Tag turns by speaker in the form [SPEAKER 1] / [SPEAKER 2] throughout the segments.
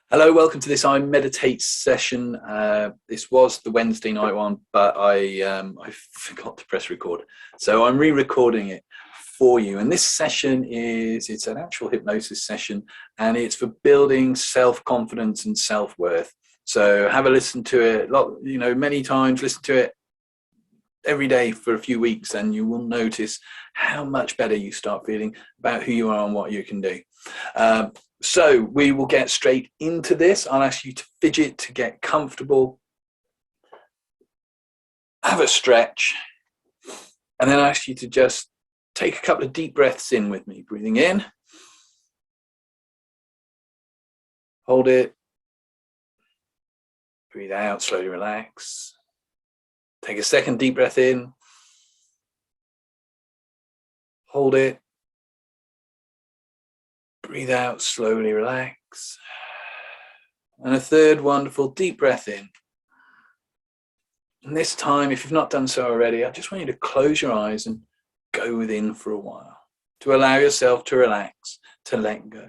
[SPEAKER 1] Hello, welcome to this IMeditate session. This was the Wednesday night one, but I forgot to press record. So I'm re-recording it for you. And this session it's an actual hypnosis session, and it's for building self-confidence and self-worth. So have a listen to it, many times, listen to it every day for a few weeks, and you will notice how much better you start feeling about who you are and what you can do. So we will get straight into this. I'll ask you to fidget, to get comfortable, have a stretch, and then I'll ask you to just take a couple of deep breaths in with me. Breathing in, hold it, breathe out, slowly relax. Take a second deep breath in, hold it, breathe out, slowly relax. And a third wonderful deep breath in. And this time, if you've not done so already, I just want you to close your eyes and go within for a while, to allow yourself to relax, to let go.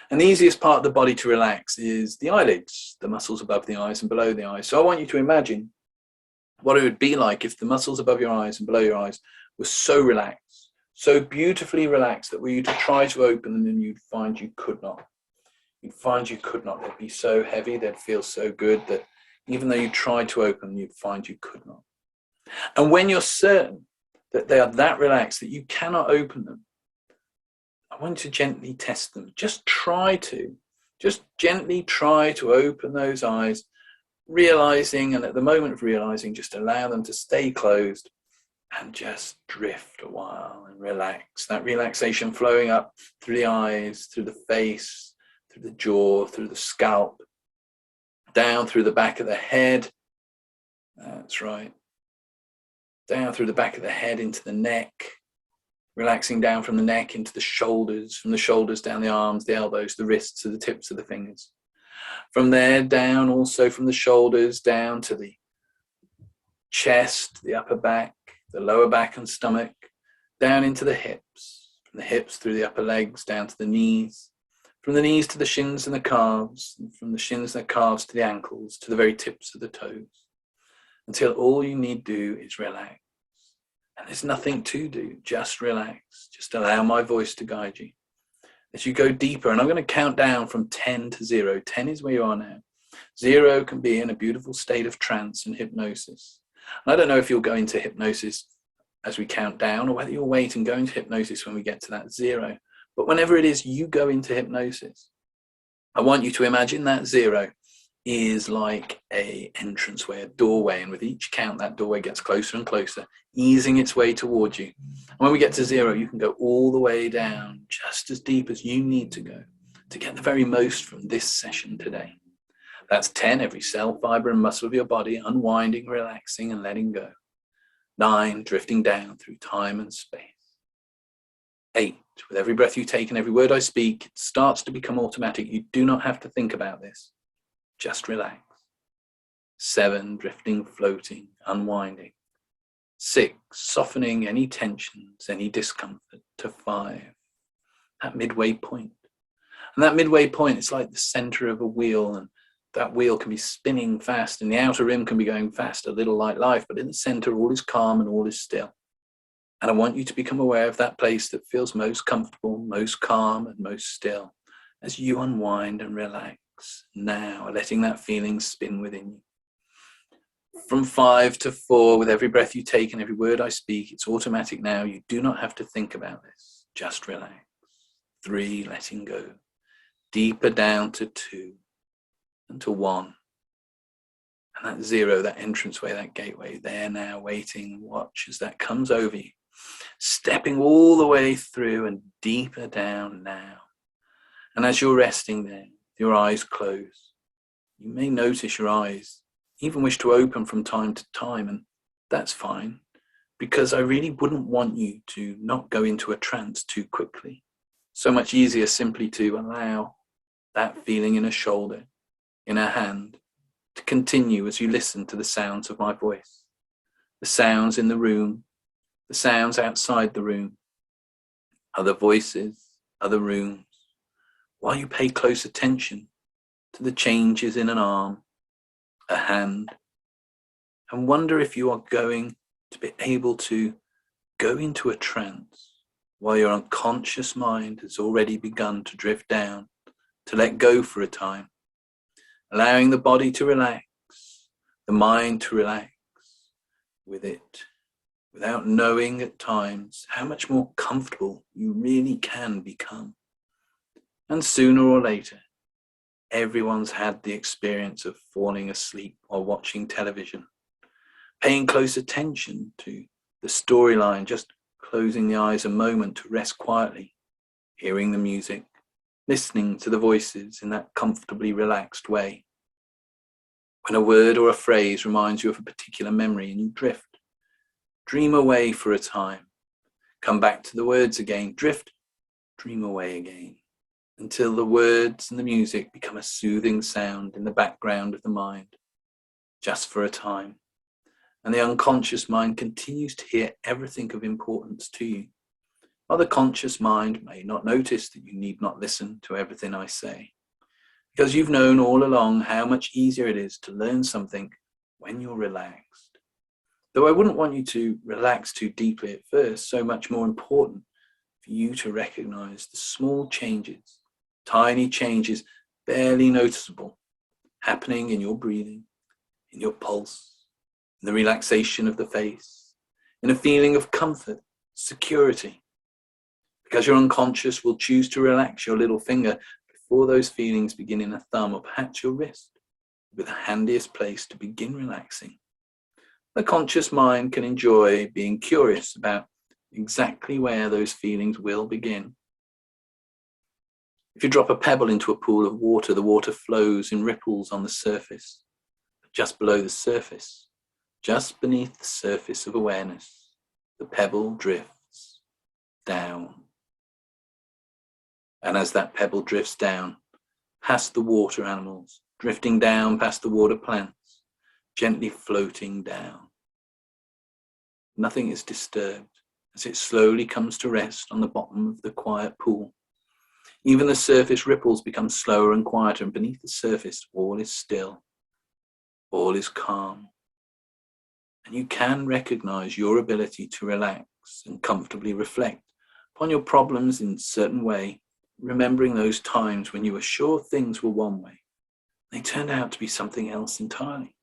[SPEAKER 1] And the easiest part of the body to relax is the eyelids, the muscles above the eyes and below the eyes. So I want you to imagine what it would be like if the muscles above your eyes and below your eyes were so relaxed, so beautifully relaxed that were you to try to open them, and you'd find you could not. You'd find you could not. They'd be so heavy, they'd feel so good that even though you tried to open them, you'd find you could not. And when you're certain that they are that relaxed that you cannot open them, I want you to gently test them. Just gently try to open those eyes, realizing, and at the moment of realizing, just allow them to stay closed and just drift a while and relax. That relaxation flowing up through the eyes, through the face, through the jaw, through the scalp, down through the back of the head. That's right. Down through the back of the head into the neck, relaxing down from the neck into the shoulders, from the shoulders down the arms, the elbows, the wrists, to the tips of the fingers. From there down, also from the shoulders down to the chest, the upper back, the lower back and stomach, down into the hips, from the hips through the upper legs, down to the knees, from the knees to the shins and the calves, and from the shins and the calves to the ankles, to the very tips of the toes, until all you need do is relax. And there's nothing to do, just relax. Just allow my voice to guide you. As you go deeper, and I'm going to count down from 10 to 0. 10 is where you are now. 0 can be in a beautiful state of trance and hypnosis. And I don't know if you'll go into hypnosis as we count down, or whether you'll wait and go into hypnosis when we get to that 0. But whenever it is you go into hypnosis, I want you to imagine that 0 is like an entranceway, a doorway, and with each count that doorway gets closer and closer, easing its way towards you. And when we get to 0, you can go all the way down, just as deep as you need to go to get the very most from this session today. That's 10, every cell, fiber and muscle of your body unwinding, relaxing and letting go. 9, drifting down through time and space. 8, with every breath you take and every word I speak, it starts to become automatic. You do not have to think about this. Just relax. 7, drifting, floating, unwinding. 6, softening any tensions, any discomfort, to 5, that midway point. And that midway point is like the center of a wheel, and that wheel can be spinning fast, and the outer rim can be going fast, a little like life, but in the center all is calm and all is still. And I want you to become aware of that place that feels most comfortable, most calm and most still as you unwind and relax. Now, letting that feeling spin within you. From 5 to 4, with every breath you take and every word I speak, it's automatic now. You do not have to think about this. Just relax. 3, letting go. Deeper down to 2 and to 1. And that 0, that entranceway, that gateway, there now waiting. Watch as that comes over you. Stepping all the way through and deeper down now. And as you're resting there, your eyes closed, you may notice your eyes even wish to open from time to time, and that's fine, because I really wouldn't want you to not go into a trance too quickly. So much easier simply to allow that feeling in a shoulder, in a hand, to continue as you listen to the sounds of my voice, the sounds in the room, the sounds outside the room, other voices, other rooms, while you pay close attention to the changes in an arm, a hand, and wonder if you are going to be able to go into a trance while your unconscious mind has already begun to drift down, to let go for a time, allowing the body to relax, the mind to relax with it, without knowing at times how much more comfortable you really can become. And sooner or later, everyone's had the experience of falling asleep while watching television, paying close attention to the storyline, just closing the eyes a moment to rest quietly, hearing the music, listening to the voices in that comfortably relaxed way. When a word or a phrase reminds you of a particular memory and you drift, dream away for a time, come back to the words again, drift, dream away again, until the words and the music become a soothing sound in the background of the mind, just for a time. And the unconscious mind continues to hear everything of importance to you, while the conscious mind may not notice that you need not listen to everything I say, because you've known all along how much easier it is to learn something when you're relaxed. Though I wouldn't want you to relax too deeply at first, so much more important for you to recognize the small changes, tiny changes, barely noticeable, happening in your breathing, in your pulse, in the relaxation of the face, in a feeling of comfort, security. Because your unconscious will choose to relax your little finger before those feelings begin in a thumb or perhaps your wrist, will be the handiest place to begin relaxing. The conscious mind can enjoy being curious about exactly where those feelings will begin. If you drop a pebble into a pool of water, the water flows in ripples on the surface. But just below the surface, just beneath the surface of awareness, the pebble drifts down. And as that pebble drifts down, past the water animals, drifting down past the water plants, gently floating down, nothing is disturbed as it slowly comes to rest on the bottom of the quiet pool. Even the surface ripples become slower and quieter, and beneath the surface, all is still, all is calm. And you can recognize your ability to relax and comfortably reflect upon your problems in a certain way, remembering those times when you were sure things were one way. They turned out to be something else entirely.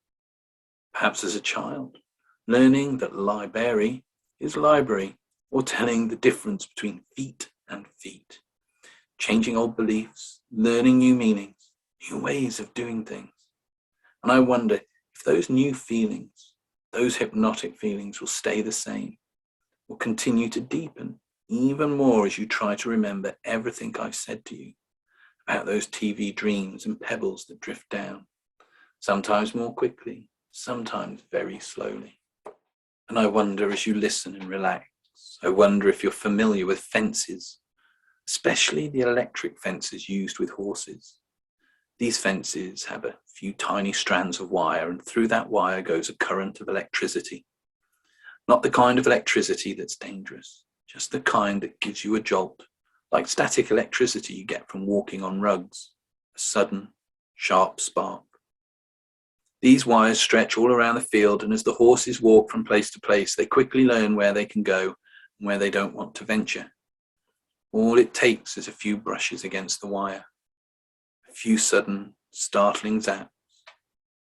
[SPEAKER 1] Perhaps as a child, learning that library is library, or telling the difference between feet and feet. Changing old beliefs, learning new meanings, new ways of doing things. And I wonder if those new feelings, those hypnotic feelings, will stay the same, will continue to deepen even more as you try to remember everything I've said to you about those TV dreams and pebbles that drift down, sometimes more quickly, sometimes very slowly. And I wonder as you listen and relax, I wonder if you're familiar with fences, especially the electric fences used with horses. These fences have a few tiny strands of wire, and through that wire goes a current of electricity. Not the kind of electricity that's dangerous, just the kind that gives you a jolt, like static electricity you get from walking on rugs, a sudden, sharp spark. These wires stretch all around the field, and as the horses walk from place to place, they quickly learn where they can go and where they don't want to venture. All it takes is a few brushes against the wire, a few sudden, startling zaps.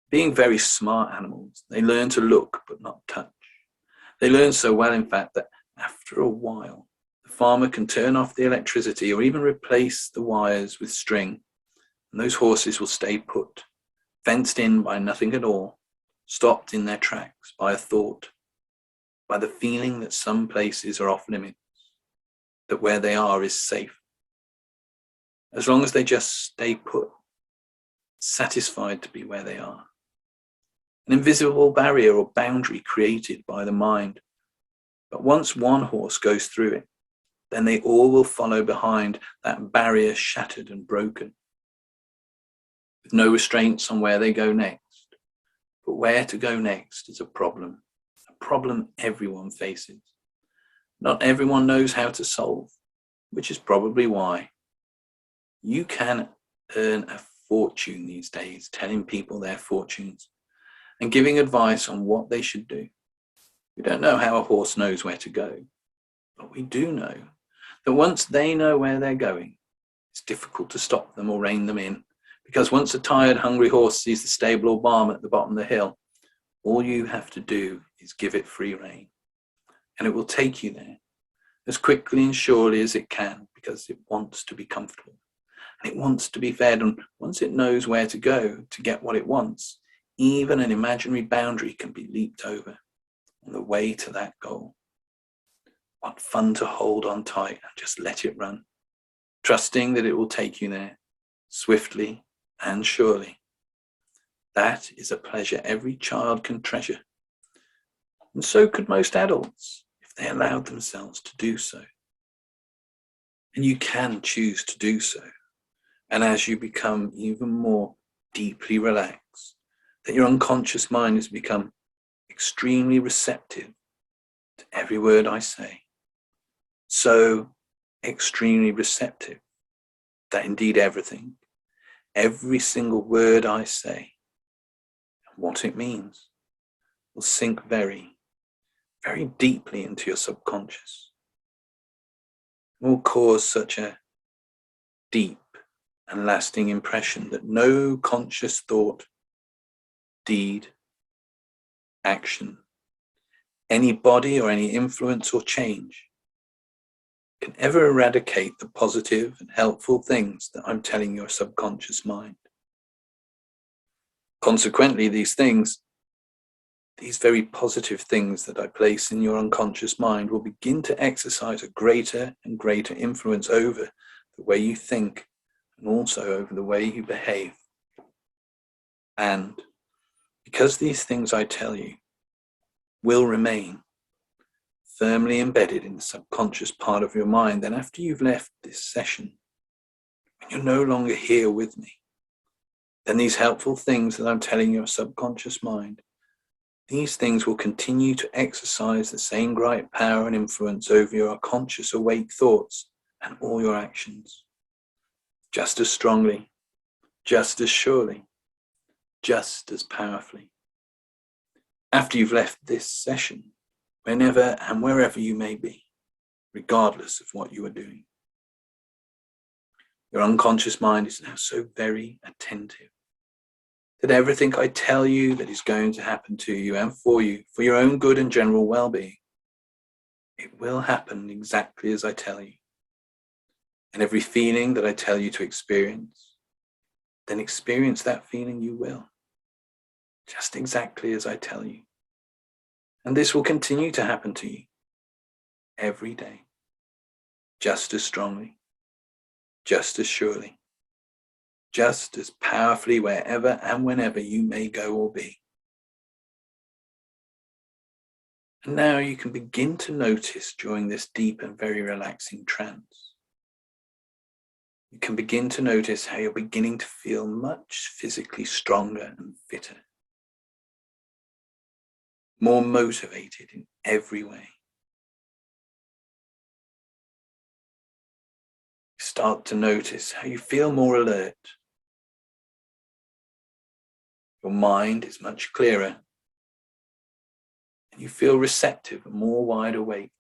[SPEAKER 1] Being very smart animals, they learn to look but not touch. They learn so well, in fact, that after a while, the farmer can turn off the electricity or even replace the wires with string, and those horses will stay put, fenced in by nothing at all, stopped in their tracks by a thought, by the feeling that some places are off limits, that where they are is safe. As long as they just stay put, satisfied to be where they are. An invisible barrier or boundary created by the mind. But once one horse goes through it, then they all will follow behind, that barrier shattered and broken, with no restraints on where they go next. But where to go next is a problem everyone faces. Not everyone knows how to solve, which is probably why. You can earn a fortune these days, telling people their fortunes and giving advice on what they should do. We don't know how a horse knows where to go, but we do know that once they know where they're going, it's difficult to stop them or rein them in, because once a tired, hungry horse sees the stable or barn at the bottom of the hill, all you have to do is give it free rein, and it will take you there as quickly and surely as it can, because it wants to be comfortable and it wants to be fed. And once it knows where to go to get what it wants, even an imaginary boundary can be leaped over on the way to that goal. What fun to hold on tight and just let it run, trusting that it will take you there swiftly and surely. That is a pleasure every child can treasure, and so could most adults if they allowed themselves to do so. And you can choose to do so. And as you become even more deeply relaxed, that your unconscious mind has become extremely receptive to every word I say. So extremely receptive that indeed every single word I say, and what it means, will sink very, very deeply into your subconscious. It will cause such a deep and lasting impression that no conscious thought, deed, action, any body or any influence or change can ever eradicate the positive and helpful things that I'm telling your subconscious mind. Consequently, these very positive things that I place in your unconscious mind will begin to exercise a greater and greater influence over the way you think and also over the way you behave. And because these things I tell you will remain firmly embedded in the subconscious part of your mind, then after you've left this session, when you're no longer here with me, then these helpful things that I'm telling your subconscious mind, these things will continue to exercise the same great power and influence over your conscious awake thoughts and all your actions, just as strongly, just as surely, just as powerfully. After you've left this session, whenever and wherever you may be, regardless of what you are doing, your unconscious mind is now so very attentive that everything I tell you that is going to happen to you and for you, for your own good and general well-being, it will happen exactly as I tell you. And every feeling that I tell you to experience, then experience that feeling you will, just exactly as I tell you. And this will continue to happen to you every day, just as strongly, just as surely, just as powerfully wherever and whenever you may go or be. And now you can begin to notice during this deep and very relaxing trance, you can begin to notice how you're beginning to feel much physically stronger and fitter, more motivated in every way. You start to notice how you feel more alert. Your mind is much clearer, and you feel receptive and more wide awake,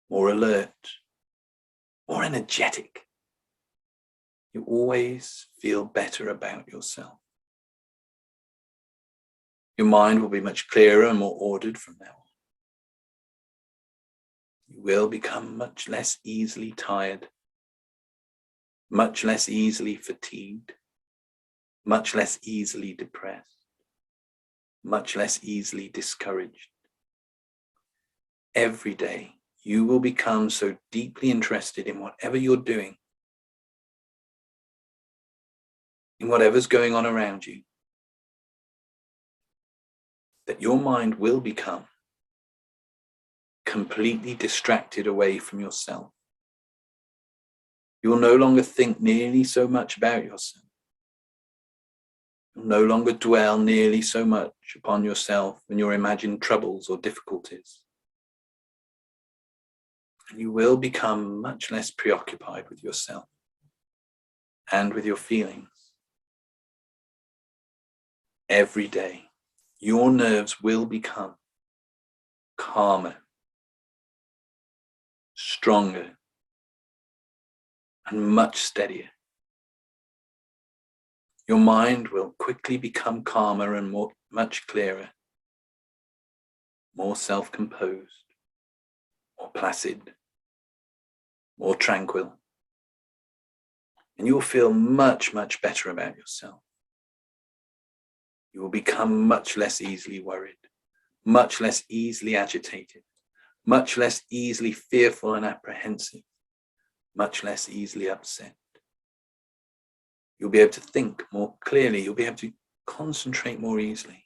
[SPEAKER 1] more alert, more energetic. You always feel better about yourself. Your mind will be much clearer and more ordered from now on. You will become much less easily tired, much less easily fatigued, much less easily depressed, much less easily discouraged. Every day, you will become so deeply interested in whatever you're doing, in whatever's going on around you, that your mind will become completely distracted away from yourself. You will no longer think nearly so much about yourself. You'll no longer dwell nearly so much upon yourself and your imagined troubles or difficulties. And you will become much less preoccupied with yourself and with your feelings. Every day, your nerves will become calmer, stronger, and much steadier. Your mind will quickly become calmer and much clearer, more self-composed, more placid, more tranquil. And you will feel much, much better about yourself. You will become much less easily worried, much less easily agitated, much less easily fearful and apprehensive, much less easily upset. You'll be able to think more clearly. You'll be able to concentrate more easily.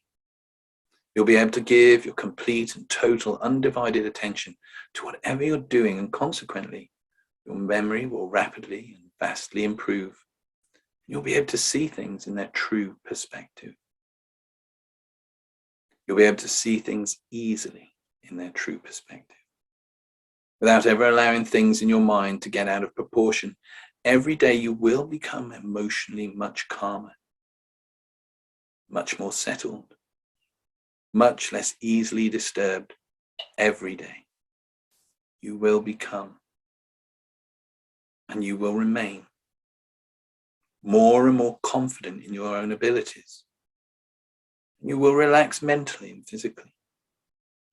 [SPEAKER 1] You'll be able to give your complete and total undivided attention to whatever you're doing, and consequently, your memory will rapidly and vastly improve. You'll be able to see things in their true perspective. You'll be able to see things easily in their true perspective, without ever allowing things in your mind to get out of proportion. Every day you will become emotionally much calmer, much more settled, much less easily disturbed. Every day you will become, and you will remain, more and more confident in your own abilities. You will relax mentally and physically,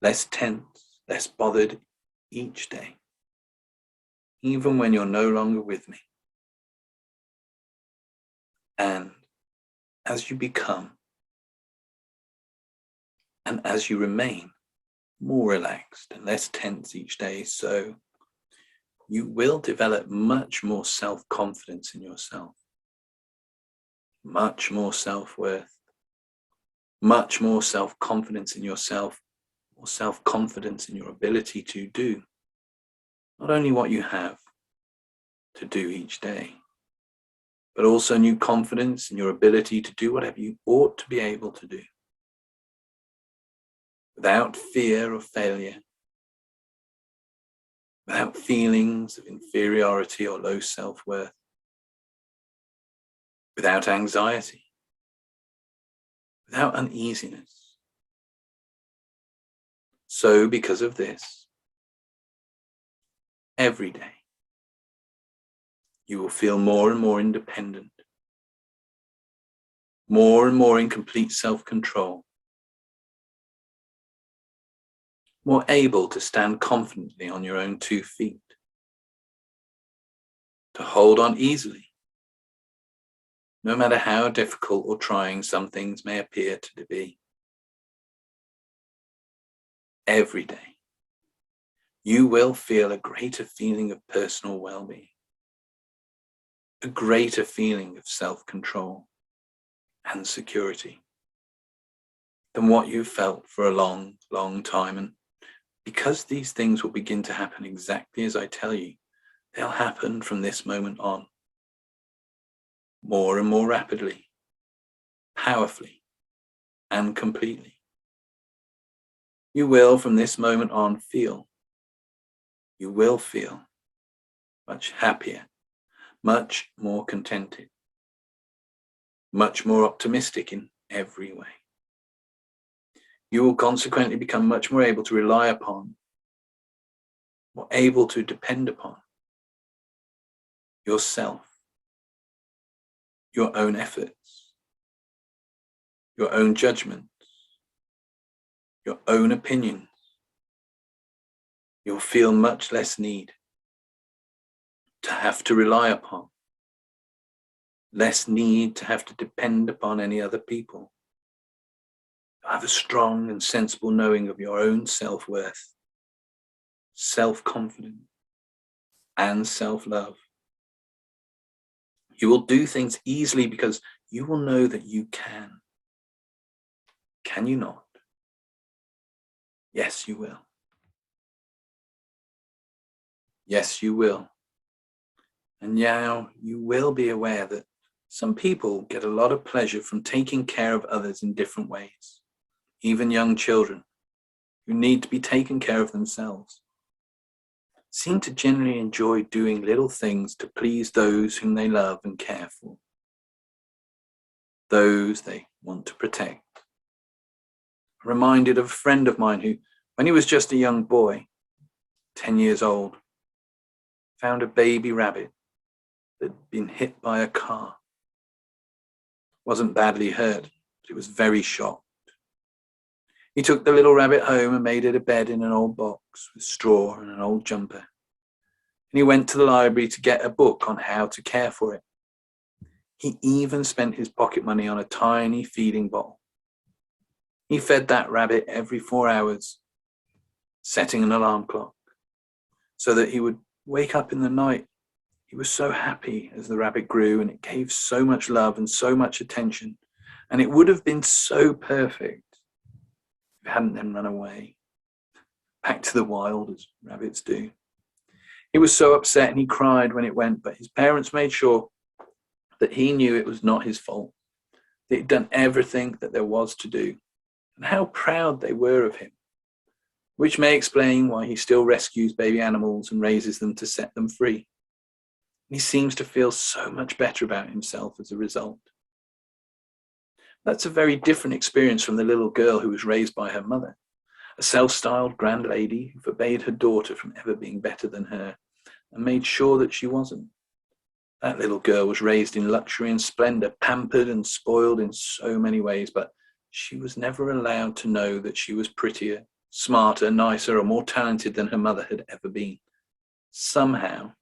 [SPEAKER 1] less tense, less bothered each day, even when you're no longer with me. And as you become, and as you remain more relaxed and less tense each day, so you will develop much more self-confidence in yourself, much more self-worth, much more self-confidence in yourself, or self-confidence in your ability to do not only what you have to do each day, but also new confidence in your ability to do whatever you ought to be able to do, without fear of failure, without feelings of inferiority or low self-worth, without anxiety, without uneasiness. So because of this, every day you will feel more and more independent, more and more in complete self-control, more able to stand confidently on your own 2 feet, to hold on easily, no matter how difficult or trying some things may appear to be. Every day, you will feel a greater feeling of personal well-being, a greater feeling of self-control and security than what you've felt for a long, long time. And because these things will begin to happen exactly as I tell you, they'll happen from this moment on, more and more rapidly, powerfully, and completely. You will, from this moment on, you will feel much happier, much more contented, much more optimistic in every way. You will consequently become much more able to rely upon, more able to depend upon yourself, your own efforts, your own judgments, your own opinions. You'll feel much less need to have to rely upon, less need to have to depend upon any other people. You'll have a strong and sensible knowing of your own self-worth, self-confidence, and self-love. You will do things easily because you will know that you can. Can you not? Yes, you will. Yes, you will. And now you will be aware that some people get a lot of pleasure from taking care of others in different ways, even young children who need to be taken care of themselves. seem to generally enjoy doing little things to please those whom they love and care for, those they want to protect. I'm reminded of a friend of mine who, when he was just a young boy, 10 years old, found a baby rabbit that had been hit by a car. Wasn't badly hurt, but it was very shocked. He took the little rabbit home and made it a bed in an old box with straw and an old jumper. And he went to the library to get a book on how to care for it. He even spent his pocket money on a tiny feeding bottle. He fed that rabbit every 4 hours, setting an alarm clock so that he would wake up in the night. He was so happy as the rabbit grew, and it gave so much love and so much attention. And it would have been so perfect if it hadn't then run away, back to the wild as rabbits do. He was so upset and he cried when it went, but his parents made sure that he knew it was not his fault, that he'd done everything that there was to do, and how proud they were of him, which may explain why he still rescues baby animals and raises them to set them free. And he seems to feel so much better about himself as a result. That's a very different experience from the little girl who was raised by her mother, a self-styled grand lady who forbade her daughter from ever being better than her and made sure that she wasn't. That little girl was raised in luxury and splendor, pampered and spoiled in so many ways, but she was never allowed to know that she was prettier, smarter, nicer, or more talented than her mother had ever been. Somehow,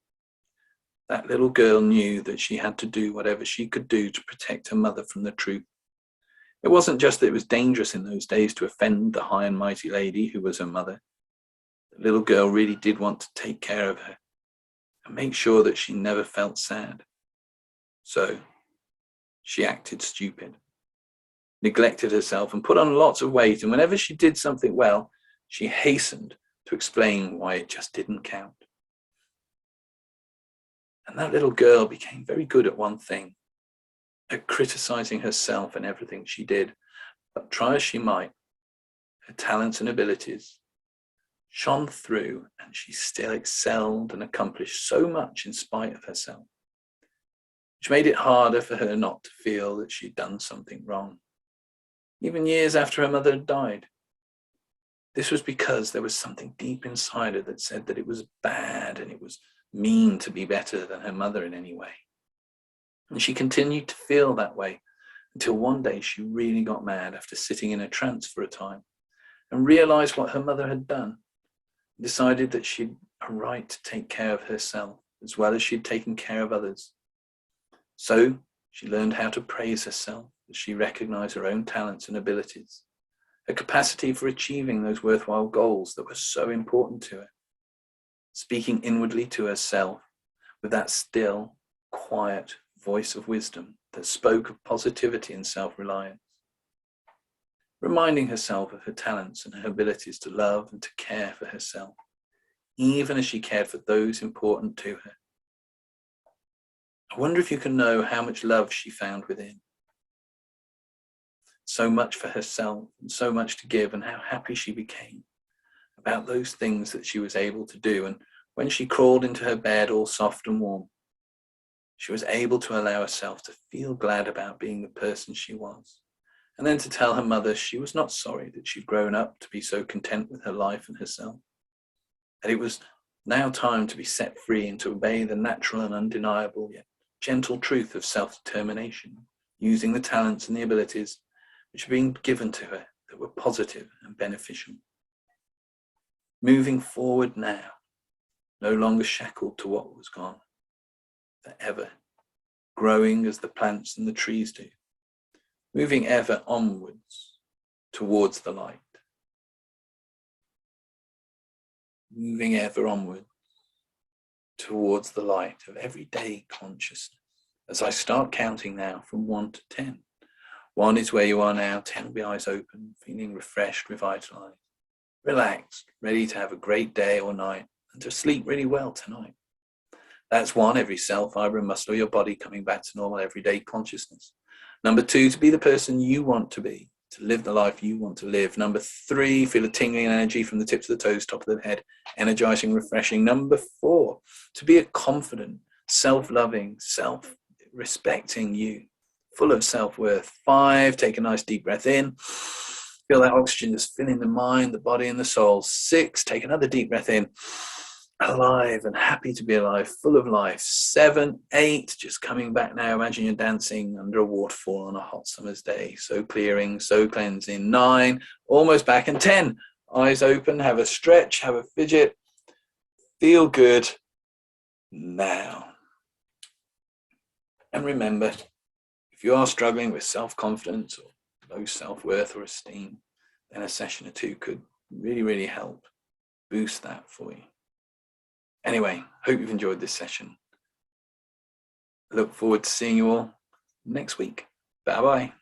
[SPEAKER 1] that little girl knew that she had to do whatever she could do to protect her mother from the truth. It wasn't just that it was dangerous in those days to offend the high and mighty lady who was her mother. The little girl really did want to take care of her and make sure that she never felt sad. So she acted stupid, neglected herself, and put on lots of weight. And whenever she did something well, she hastened to explain why it just didn't count. And that little girl became very good at one thing, at criticizing herself and everything she did. But try as she might, her talents and abilities shone through, and she still excelled and accomplished so much in spite of herself, which made it harder for her not to feel that she'd done something wrong, even years after her mother had died. This was because there was something deep inside her that said that it was bad and it was mean to be better than her mother in any way. And she continued to feel that way until one day she really got mad after sitting in a trance for a time and realized what her mother had done, and decided that she'd a right to take care of herself as well as she'd taken care of others. So she learned how to praise herself as she recognized her own talents and abilities, her capacity for achieving those worthwhile goals that were so important to her, speaking inwardly to herself with that still, quiet voice of wisdom that spoke of positivity and self-reliance, reminding herself of her talents and her abilities to love and to care for herself, even as she cared for those important to her. I wonder if you can know how much love she found within. So much for herself and so much to give, and how happy she became about those things that she was able to do. And when she crawled into her bed all soft and warm, she was able to allow herself to feel glad about being the person she was, and then to tell her mother she was not sorry that she'd grown up to be so content with her life and herself, that it was now time to be set free and to obey the natural and undeniable yet gentle truth of self-determination, using the talents and the abilities which had been given to her that were positive and beneficial. Moving forward now, no longer shackled to what was gone, forever, growing as the plants and the trees do, moving ever onwards towards the light, moving ever onwards towards the light of everyday consciousness. As I start counting now from 1 to 10. 1 is where you are now, 10 will be eyes open, feeling refreshed, revitalized, relaxed, ready to have a great day or night and to sleep really well tonight. That's 1, every cell, fiber and muscle of your body coming back to normal everyday consciousness. Number 2, to be the person you want to be to live the life you want to live. Number 3, feel a tingling energy from the tips of the toes, top of the head, energizing, refreshing. Number 4, to be a confident, self-loving, self-respecting you, full of self-worth. 5, take a nice deep breath in. Feel that oxygen just filling the mind, the body, and the soul. 6, take another deep breath in. Alive and happy to be alive, full of life. 7, 8, just coming back now. Imagine you're dancing under a waterfall on a hot summer's day. So clearing, so cleansing. 9, almost back. And 10, eyes open, have a stretch, have a fidget. Feel good now. And remember, if you are struggling with self-confidence or low self-worth or esteem, then a session or 2 could really, really help boost that for you. Anyway, hope you've enjoyed this session. Look forward to seeing you all next week. Bye-bye.